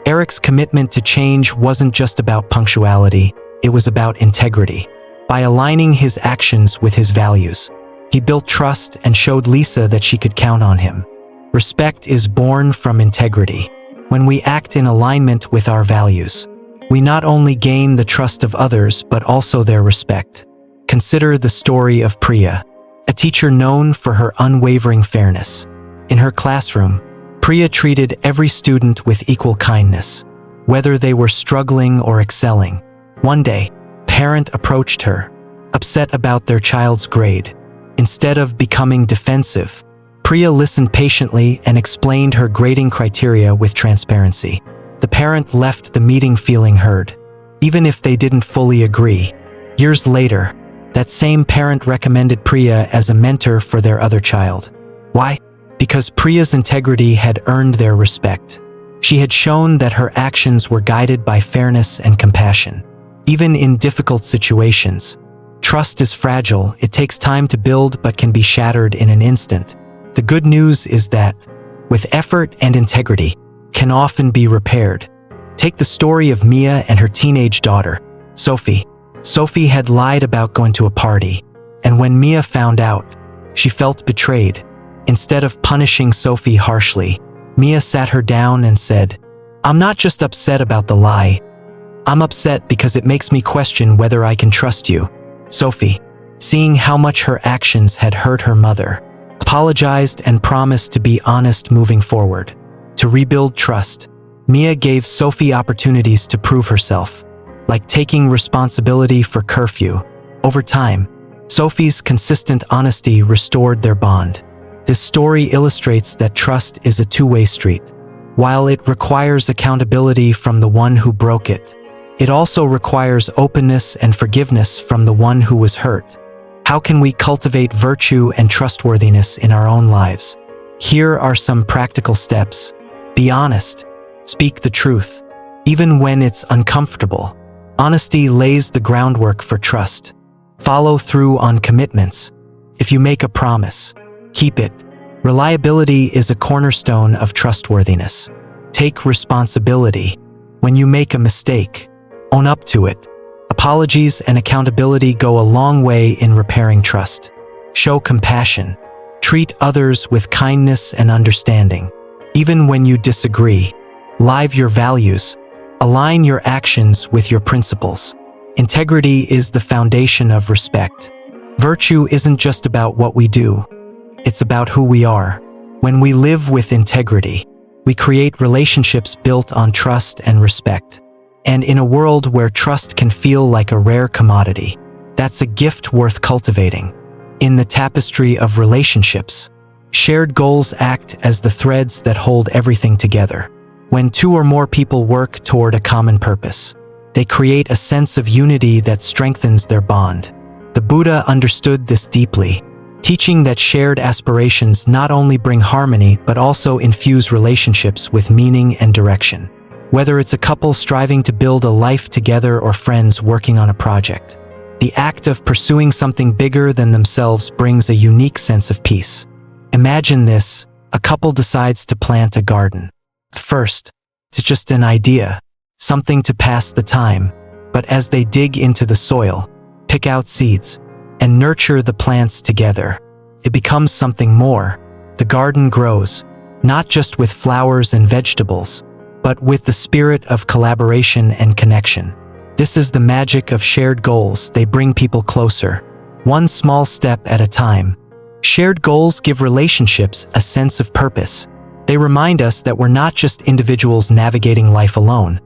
Eric's commitment to change wasn't just about punctuality, it was about integrity. By aligning his actions with his values, he built trust and showed Lisa that she could count on him. Respect is born from integrity. When we act in alignment with our values, we not only gain the trust of others but also their respect. Consider the story of Priya, a teacher known for her unwavering fairness. In her classroom, Priya treated every student with equal kindness, whether they were struggling or excelling. One day, a parent approached her, upset about their child's grade. Instead of becoming defensive, Priya listened patiently and explained her grading criteria with transparency. The parent left the meeting feeling heard, even if they didn't fully agree. Years later, that same parent recommended Priya as a mentor for their other child. Why? Because Priya's integrity had earned their respect. She had shown that her actions were guided by fairness and compassion. Even in difficult situations, trust is fragile. It takes time to build but can be shattered in an instant. The good news is that, with effort and integrity, can often be repaired. Take the story of Mia and her teenage daughter, Sophie. Sophie had lied about going to a party, and when Mia found out, she felt betrayed. Instead of punishing Sophie harshly, Mia sat her down and said, "I'm not just upset about the lie. I'm upset because it makes me question whether I can trust you." Sophie, seeing how much her actions had hurt her mother, apologized and promised to be honest moving forward. To rebuild trust, Mia gave Sophie opportunities to prove herself, like taking responsibility for curfew. Over time, Sophie's consistent honesty restored their bond. This story illustrates that trust is a two-way street. While it requires accountability from the one who broke it, it also requires openness and forgiveness from the one who was hurt. How can we cultivate virtue and trustworthiness in our own lives? Here are some practical steps. Be honest. Speak the truth, even when it's uncomfortable. Honesty lays the groundwork for trust. Follow through on commitments. If you make a promise, keep it. Reliability is a cornerstone of trustworthiness. Take responsibility. When you make a mistake, own up to it. Apologies and accountability go a long way in repairing trust. Show compassion. Treat others with kindness and understanding. Even when you disagree, live your values. Align your actions with your principles. Integrity is the foundation of respect. Virtue isn't just about what we do. It's about who we are. When we live with integrity, we create relationships built on trust and respect. And in a world where trust can feel like a rare commodity, that's a gift worth cultivating. In the tapestry of relationships, Shared goals act as the threads that hold everything together. When two or more people work toward a common purpose, they create a sense of unity that strengthens their bond. The Buddha understood this deeply, teaching that shared aspirations not only bring harmony but also infuse relationships with meaning and direction. Whether it's a couple striving to build a life together or friends working on a project, the act of pursuing something bigger than themselves brings a unique sense of peace. Imagine this: a couple decides to plant a garden. At first, it's just an idea, something to pass the time, but as they dig into the soil, pick out seeds, and nurture the plants together, it becomes something more. The garden grows, not just with flowers and vegetables, but with the spirit of collaboration and connection. This is the magic of shared goals. They bring people closer, one small step at a time. Shared goals give relationships a sense of purpose. They remind us that we're not just individuals navigating life alone.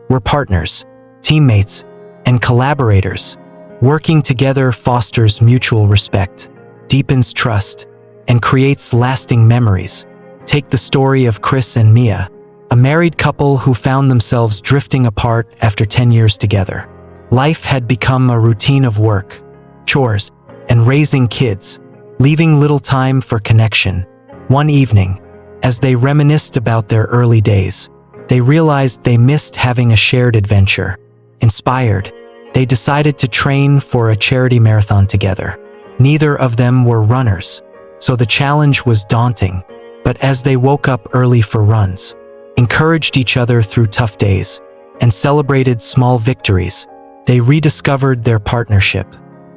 We're partners, teammates, and collaborators. Working together fosters mutual respect, deepens trust, and creates lasting memories. Take the story of Chris and Mia, a married couple who found themselves drifting apart after 10 years together. Life had become a routine of work, chores, and raising kids, leaving little time for connection. One evening, as they reminisced about their early days, they realized they missed having a shared adventure. Inspired, they decided to train for a charity marathon together. Neither of them were runners, so the challenge was daunting. But as they woke up early for runs, encouraged each other through tough days, and celebrated small victories, they rediscovered their partnership.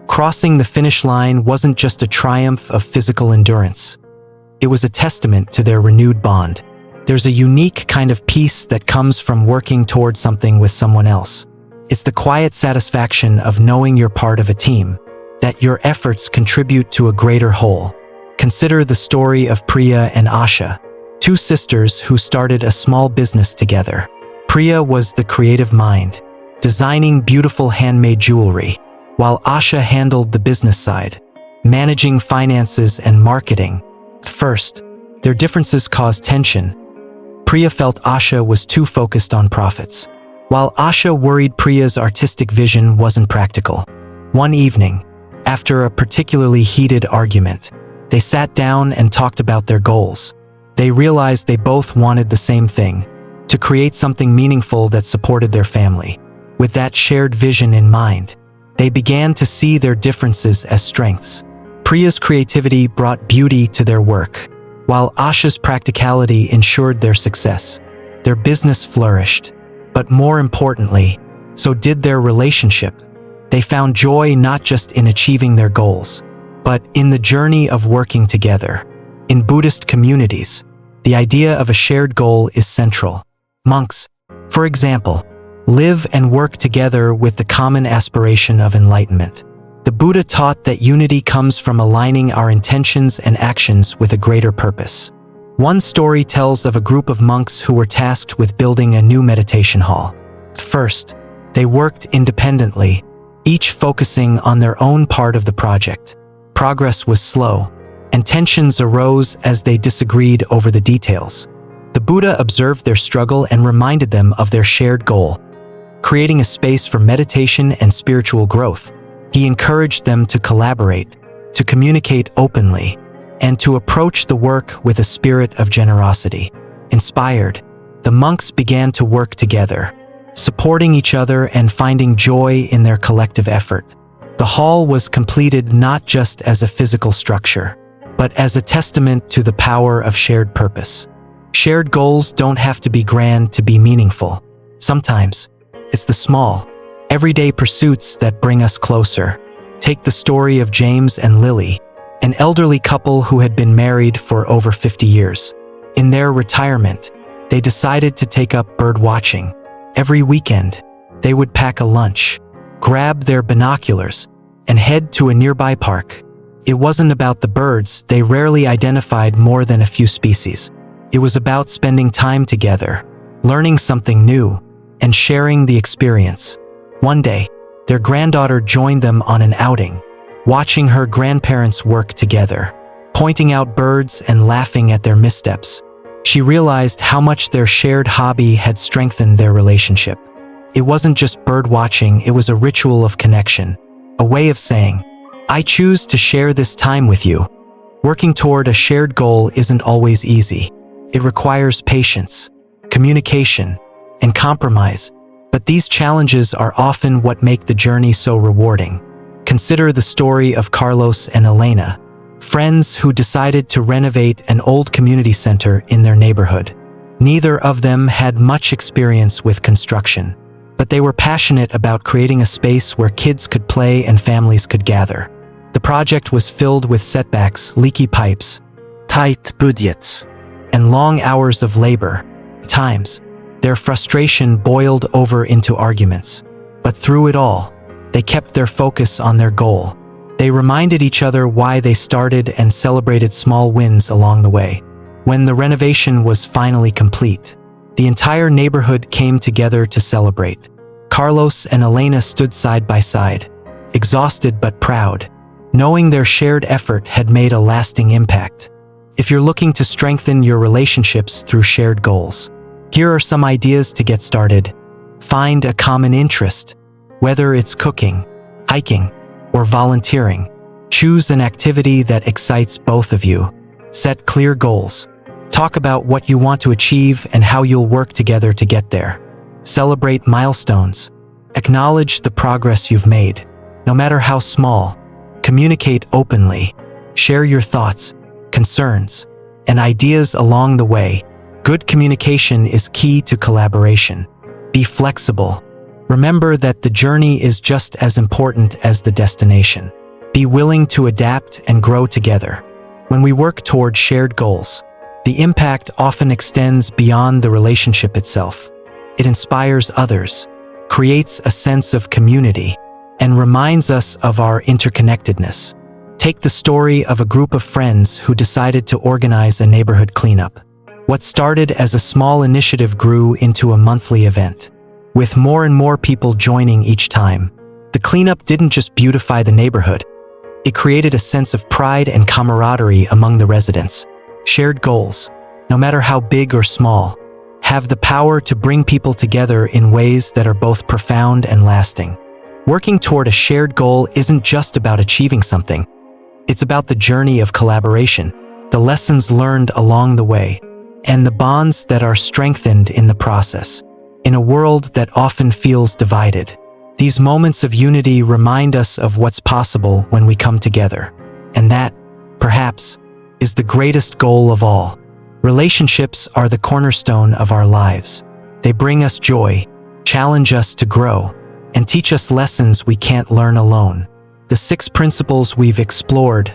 Crossing the finish line wasn't just a triumph of physical endurance. It was a testament to their renewed bond. There's a unique kind of peace that comes from working toward something with someone else. It's the quiet satisfaction of knowing you're part of a team, that your efforts contribute to a greater whole. Consider the story of Priya and Asha, two sisters who started a small business together. Priya was the creative mind, designing beautiful handmade jewelry, while Asha handled the business side, managing finances and marketing. At first, their differences caused tension. Priya felt Asha was too focused on profits, while Asha worried Priya's artistic vision wasn't practical. One evening, after a particularly heated argument, they sat down and talked about their goals. They realized they both wanted the same thing: to create something meaningful that supported their family. With that shared vision in mind, they began to see their differences as strengths. Priya's creativity brought beauty to their work, while Asha's practicality ensured their success. Their business flourished, but more importantly, so did their relationship. They found joy not just in achieving their goals, but in the journey of working together. In Buddhist communities, the idea of a shared goal is central. Monks, for example, live and work together with the common aspiration of enlightenment. The Buddha taught that unity comes from aligning our intentions and actions with a greater purpose. One story tells of a group of monks who were tasked with building a new meditation hall. At first, they worked independently, each focusing on their own part of the project. Progress was slow, and tensions arose as they disagreed over the details. The Buddha observed their struggle and reminded them of their shared goal, creating a space for meditation and spiritual growth. He encouraged them to collaborate, to communicate openly, and to approach the work with a spirit of generosity. Inspired, the monks began to work together, supporting each other and finding joy in their collective effort. The hall was completed not just as a physical structure, but as a testament to the power of shared purpose. Shared goals don't have to be grand to be meaningful. Sometimes, it's the small, everyday pursuits that bring us closer. Take the story of James and Lily, an elderly couple who had been married for over 50 years. In their retirement, they decided to take up bird watching. Every weekend, they would pack a lunch, grab their binoculars, and head to a nearby park. It wasn't about the birds. They rarely identified more than a few species. It was about spending time together, learning something new, and sharing the experience. One day, their granddaughter joined them on an outing, watching her grandparents work together. pointing out birds and laughing at their missteps. She realized how much their shared hobby had strengthened their relationship. It wasn't just bird watching, it was a ritual of connection, a way of saying, "I choose to share this time with you." Working toward a shared goal isn't always easy. It requires patience, communication, and compromise, but these challenges are often what make the journey so rewarding. Consider the story of Carlos and Elena, friends who decided to renovate an old community center in their neighborhood. Neither of them had much experience with construction, but they were passionate about creating a space where kids could play and families could gather. The project was filled with setbacks, leaky pipes, tight budgets, and long hours of labor. At times, their frustration boiled over into arguments. But through it all, they kept their focus on their goal. They reminded each other why they started and celebrated small wins along the way. When the renovation was finally complete, the entire neighborhood came together to celebrate. Carlos and Elena stood side by side, exhausted but proud, knowing their shared effort had made a lasting impact. If you're looking to strengthen your relationships through shared goals, here are some ideas to get started. Find a common interest, whether it's cooking, hiking, or volunteering. Choose an activity that excites both of you. Set clear goals. Talk about what you want to achieve and how you'll work together to get there. Celebrate milestones. Acknowledge the progress you've made, no matter how small. Communicate openly. Share your thoughts, concerns, and ideas along the way. Good communication is key to collaboration. Be flexible. Remember that the journey is just as important as the destination. Be willing to adapt and grow together. When we work toward shared goals, the impact often extends beyond the relationship itself. It inspires others, creates a sense of community, and reminds us of our interconnectedness. Take the story of a group of friends who decided to organize a neighborhood cleanup. What started as a small initiative grew into a monthly event, with more and more people joining each time. The cleanup didn't just beautify the neighborhood, it created a sense of pride and camaraderie among the residents. Shared goals, no matter how big or small, have the power to bring people together in ways that are both profound and lasting. Working toward a shared goal isn't just about achieving something. It's about the journey of collaboration, the lessons learned along the way, and the bonds that are strengthened in the process. In a world that often feels divided, these moments of unity remind us of what's possible when we come together. And that, perhaps, is the greatest goal of all. Relationships are the cornerstone of our lives. They bring us joy, challenge us to grow, and teach us lessons we can't learn alone. The 6 principles we've explored: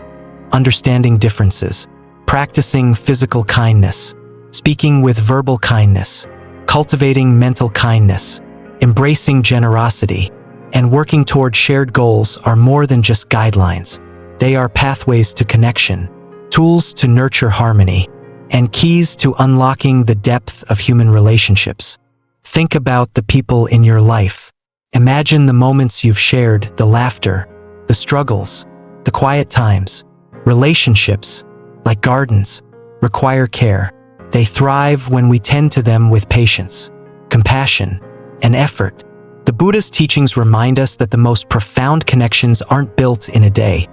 understanding differences, practicing physical kindness, speaking with verbal kindness, cultivating mental kindness, embracing generosity, and working toward shared goals are more than just guidelines. They are pathways to connection, tools to nurture harmony, and keys to unlocking the depth of human relationships. Think about the people in your life. Imagine the moments you've shared, the laughter, the struggles, the quiet times. Relationships, like gardens, require care. They thrive when we tend to them with patience, compassion, and effort. The Buddhist teachings remind us that the most profound connections aren't built in a day.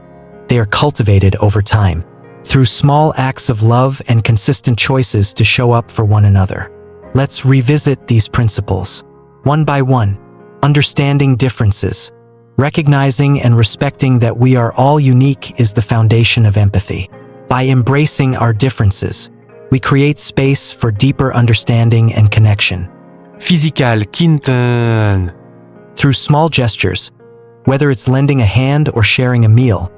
They are cultivated over time, through small acts of love and consistent choices to show up for one another. Let's revisit these principles, one by one. Understanding differences. Recognizing and respecting that we are all unique is the foundation of empathy. By embracing our differences, we create space for deeper understanding and connection. Physical kinten. Through small gestures, whether it's lending a hand or sharing a meal,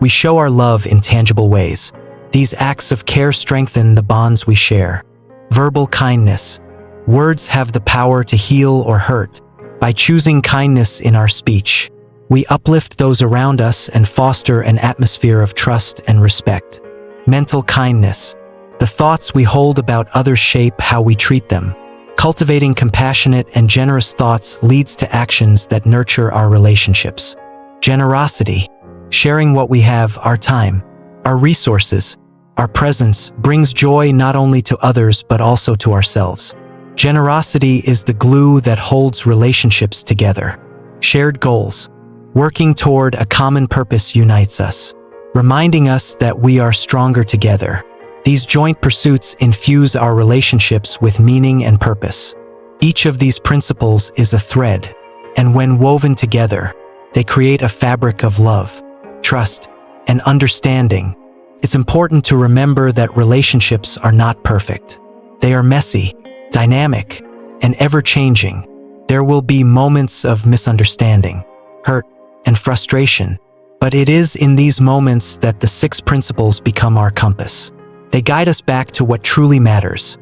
we show our love in tangible ways. These acts of care strengthen the bonds we share. Verbal kindness. Words have the power to heal or hurt. By choosing kindness in our speech, we uplift those around us and foster an atmosphere of trust and respect. Mental kindness. The thoughts we hold about others shape how we treat them. Cultivating compassionate and generous thoughts leads to actions that nurture our relationships. Generosity. Sharing what we have, our time, our resources, our presence brings joy not only to others but also to ourselves. Generosity is the glue that holds relationships together. Shared goals, working toward a common purpose unites us, reminding us that we are stronger together. These joint pursuits infuse our relationships with meaning and purpose. Each of these principles is a thread, and when woven together, they create a fabric of love, trust, and understanding. It's important to remember that relationships are not perfect. They are messy, dynamic, and ever-changing. There will be moments of misunderstanding, hurt, and frustration, but it is in these moments that the 6 principles become our compass. They guide us back to what truly matters,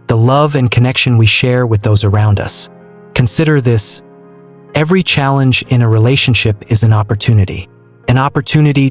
the love and connection we share with those around us. Consider this: every challenge in a relationship is an opportunity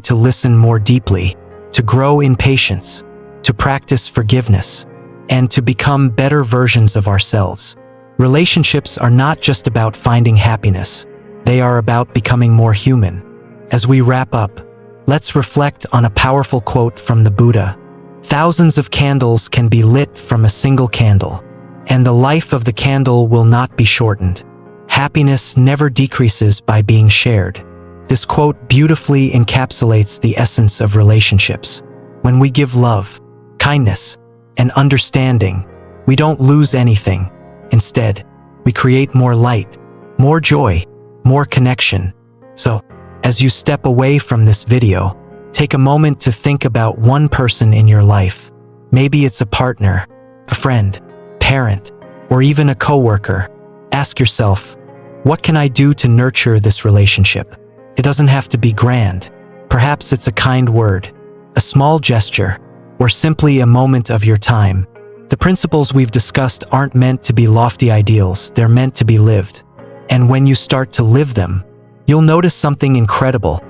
to listen more deeply, to grow in patience, to practice forgiveness, and to become better versions of ourselves. Relationships are not just about finding happiness, they are about becoming more human. As we wrap up, let's reflect on a powerful quote from the Buddha. Thousands of candles can be lit from a single candle, and the life of the candle will not be shortened. Happiness never decreases by being shared. This quote beautifully encapsulates the essence of relationships. When we give love, kindness, and understanding, we don't lose anything. Instead, we create more light, more joy, more connection. So, as you step away from this video, take a moment to think about one person in your life. Maybe it's a partner, a friend, parent, or even a coworker. Ask yourself, what can I do to nurture this relationship? It doesn't have to be grand. Perhaps it's a kind word, a small gesture, or simply a moment of your time. The principles we've discussed aren't meant to be lofty ideals, they're meant to be lived. And when you start to live them, you'll notice something incredible.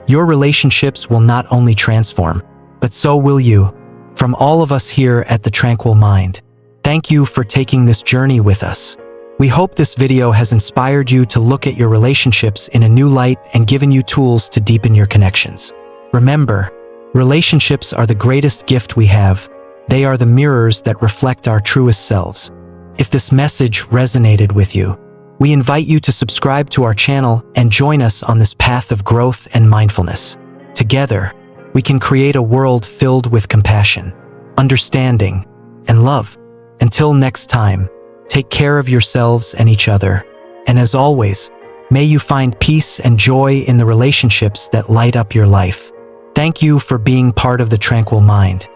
Your relationships will not only transform, but so will you. From all of us here at the Tranquil Mind, thank you for taking this journey with us. We hope this video has inspired you to look at your relationships in a new light and given you tools to deepen your connections. Remember, relationships are the greatest gift we have. They are the mirrors that reflect our truest selves. If this message resonated with you, we invite you to subscribe to our channel and join us on this path of growth and mindfulness. Together, we can create a world filled with compassion, understanding, and love. Until next time, take care of yourselves and each other. And as always, may you find peace and joy in the relationships that light up your life. Thank you for being part of the Tranquil Mind.